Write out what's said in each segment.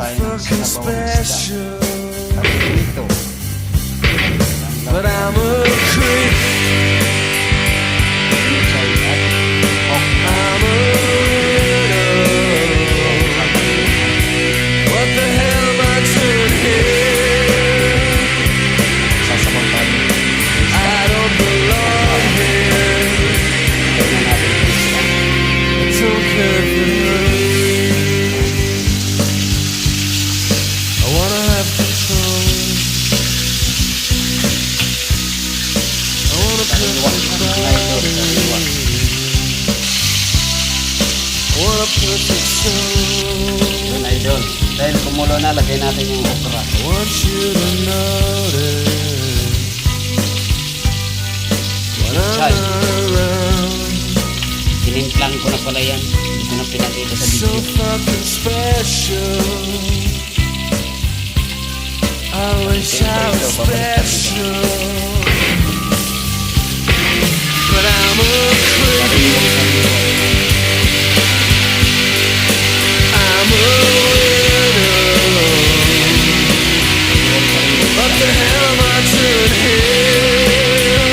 tayo ng sinabawang isda. At dito. But I'm a creep. Pichay at okra. I'm a widow. What the hell am I doing here? Sasabaw tayo. I don't belong here. Tignan natin yung isda. I don't care if it hurts. I wanna have control. I wanna put Sariwa. the Mga idol, crowd sariwa. in. I wanna put the soul. Yun idol. Dahil kumulo na, lagay natin yung okra. I want you to notice when I'm Pichay. not around. Tinimplang ko na pala yan. Hindi ko na pinakita sa So video. fucking special. I wish I was special, but I'm a creep. I'm a widow. What the hell am I doing here?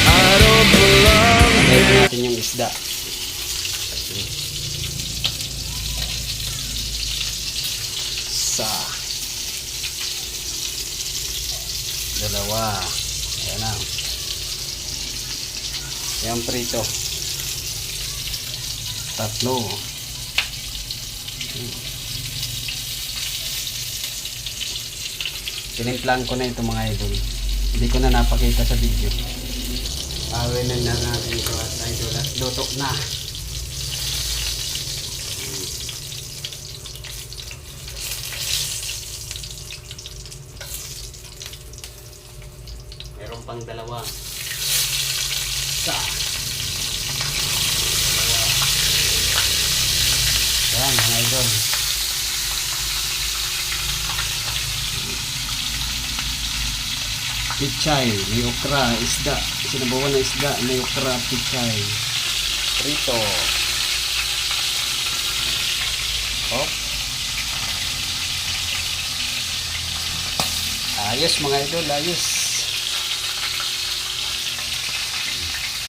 I don't belong Lagay here. natin yung isda. Isa. Dalawa. Ayan na. Ayan prito. Tatlo. Tinimplan ko na ito mga idol. Hindi ko na napakita sa video. Awin na natin ito at idol at luto na. Meron pang dalawa. Isa. Dalawa. Ayan mga idol. Pichay, may okra, isda. Sinabawan na isda, may okra, pichay. Prito. Hop. Ayos mga idol, ayos.